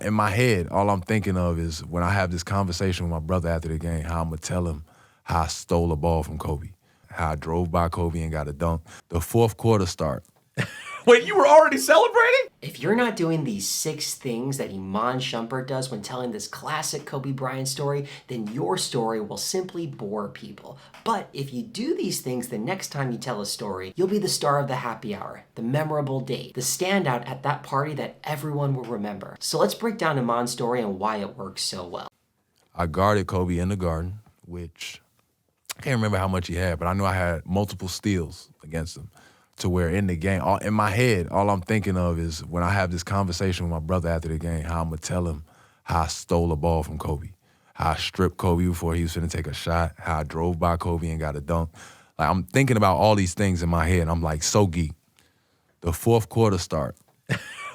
In my head, all I'm thinking of is when I have this conversation with my brother after the game, how I'm going to tell him how I stole a ball from Kobe, how I drove by Kobe and got a dunk. The fourth quarter start. Wait, you were already celebrating? If you're not doing these 6 things that Iman Shumpert does when telling this classic Kobe Bryant story, then your story will simply bore people. But if you do these things the next time you tell a story, you'll be the star of the happy hour, the memorable date, the standout at that party that everyone will remember. So let's break down Iman's story and why it works so well. I guarded Kobe in the Garden, which I can't remember how much he had, but I knew I had multiple steals against him. To where in the game, in my head, all I'm thinking of is when I have this conversation with my brother after the game, how I'm going to tell him how I stole a ball from Kobe, how I stripped Kobe before he was finna take a shot, how I drove by Kobe and got a dunk. Like, I'm thinking about all these things in my head, and I'm like so geeked. The fourth quarter start.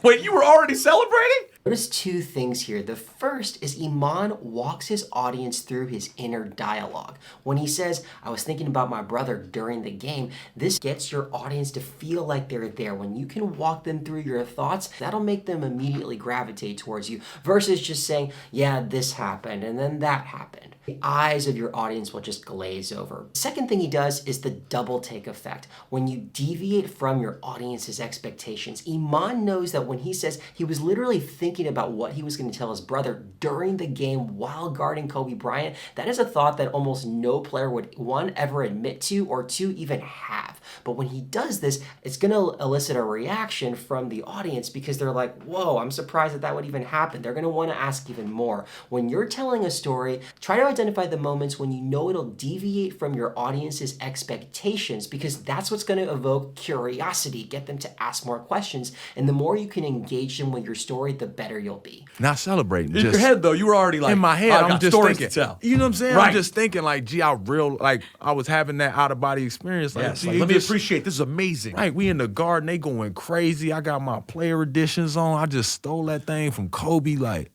Wait, you were already celebrating? Notice 2 things here. The first is Iman walks his audience through his inner dialogue. When he says, I was thinking about my brother during the game, this gets your audience to feel like they're there. When you can walk them through your thoughts, that'll make them immediately gravitate towards you versus just saying, yeah, this happened and then that happened. The eyes of your audience will just glaze over. The second thing he does is the double take effect. When you deviate from your audience's expectations, Iman knows that when he says he was literally thinking about what he was going to tell his brother during the game while guarding Kobe Bryant, that is a thought that almost no player would, 1, ever admit to, or 2, even have. But when he does this, it's going to elicit a reaction from the audience because they're like, whoa, I'm surprised that would even happen. They're going to want to ask even more. When you're telling a story, try to identify the moments when you know it'll deviate from your audience's expectations because that's what's going to evoke curiosity, get them to ask more questions. And the more you can engage them with your story, the better you'll be. Not celebrating. In your head, though, you were already like, in my head, I I'm got just stories thinking. to tell. You know what I'm saying? Right. I'm just thinking like, gee, I was having that out of body experience. Like, Yes, gee, like, let me appreciate this is amazing. Right, we in the Garden, they going crazy. I got my player editions on. I just stole that thing from Kobe. Like,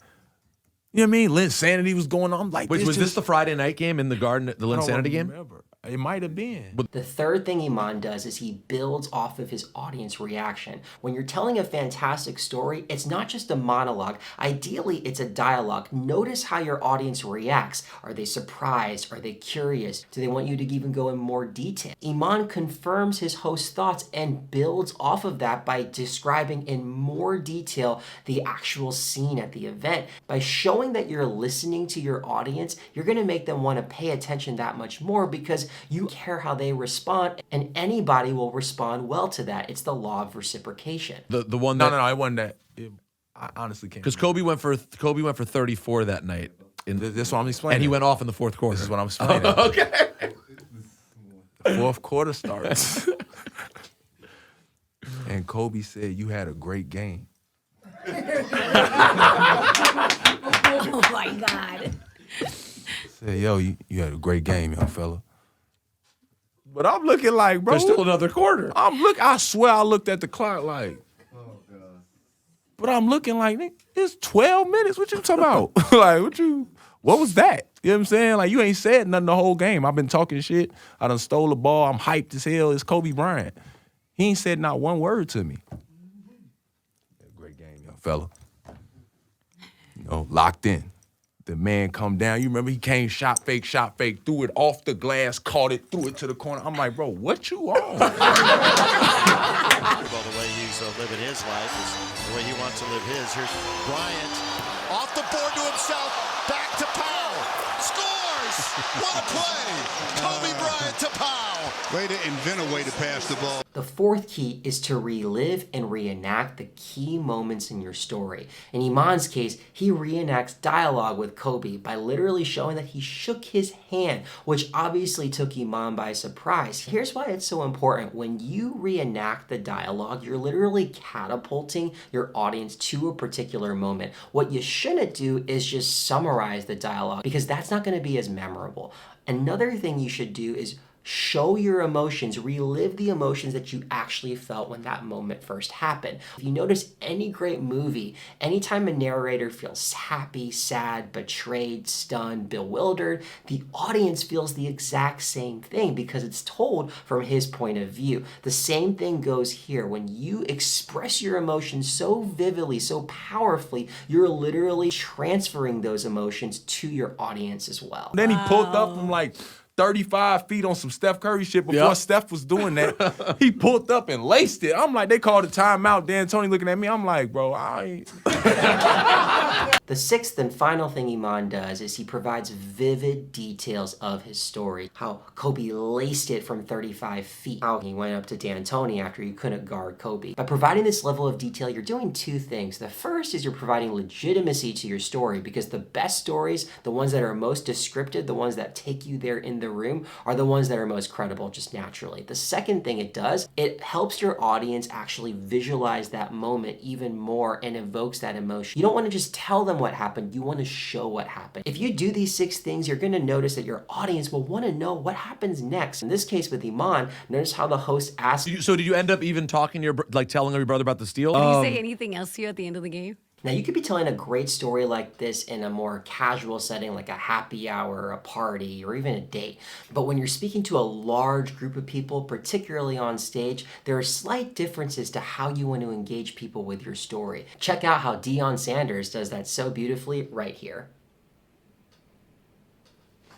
you know what I mean? Linsanity was going on. I'm like, Wait, was this the Friday night game in the Garden, the Linsanity game? Remember. It might have been. The third thing Iman does is he builds off of his audience reaction. When you're telling a fantastic story, it's not just a monologue. Ideally, it's a dialogue. Notice how your audience reacts. Are they surprised? Are they curious? Do they want you to even go in more detail? Iman confirms his host's thoughts and builds off of that by describing in more detail the actual scene at the event. By showing that you're listening to your audience, you're going to make them want to pay attention that much more because you care how they respond, and anybody will respond well to that. It's the law of reciprocation. The one that No, it wasn't that. I honestly can't. because Kobe went for 34 that night, This is what I'm explaining. and he went off in the fourth quarter. This is what I'm explaining. Okay. The fourth quarter starts. And Kobe said, you had a great game. Oh my God. Said, yo, you had a great game, young fella. But I'm looking like, bro. There's still another quarter. I swear I looked at the clock like. But I'm looking like, nigga, it's 12 minutes. What you talking about? Like, what was that? You know what I'm saying? Like, you ain't said nothing the whole game. I've been talking shit. I done stole the ball. I'm hyped as hell. It's Kobe Bryant. He ain't said not one word to me. Great game, young fella. You know, locked in. The man come down. You remember he came shot fake, threw it off the glass, caught it, threw it to the corner. I'm like, bro, what you on? Well, the way he's living his life is the way he wants to live his. Here's Bryant off the board to himself, back to Powell, scores! What a play! Kobe Bryant to Powell. Way to invent a way to pass the ball. The fourth key is to relive and reenact the key moments in your story. In Iman's case, he reenacts dialogue with Kobe by literally showing that he shook his hand, which obviously took Iman by surprise. Here's why it's so important. When you reenact the dialogue, you're literally catapulting your audience to a particular moment. What you shouldn't do is just summarize the dialogue because that's not going to be as memorable. Another thing you should do is Show your emotions, relive the emotions that you actually felt when that moment first happened. If you notice any great movie, anytime a narrator feels happy, sad, betrayed, stunned, bewildered, the audience feels the exact same thing because it's told from his point of view. The same thing goes here. When you express your emotions so vividly, so powerfully, you're literally transferring those emotions to your audience as well. Then he pulled up from like 35 feet on some Steph Curry shit before Steph was doing that. He pulled up and laced it. I'm like, they called a timeout. Dan Tony looking at me. I'm like, bro, I ain't. The sixth and final thing Iman does is he provides vivid details of his story. How Kobe laced it from 35 feet. How he went up to D'Antoni after he couldn't guard Kobe. By providing this level of detail, you're doing two things. The first is you're providing legitimacy to your story because the best stories, the ones that are most descriptive, the ones that take you there in the room, are the ones that are most credible just naturally. The second thing it does, it helps your audience actually visualize that moment even more and evokes that emotion. You don't want to just tell them what happened, you want to show what happened. If you do these 6 things, you're going to notice that your audience will want to know what happens next. In this case with Iman, notice how the host asked. So did you end up even talking to your, telling your brother about the steal? Did he say anything else to you at the end of the game? Now, you could be telling a great story like this in a more casual setting, like a happy hour, a party, or even a date. But when you're speaking to a large group of people, particularly on stage, there are slight differences to how you want to engage people with your story. Check out how Deion Sanders does that so beautifully right here.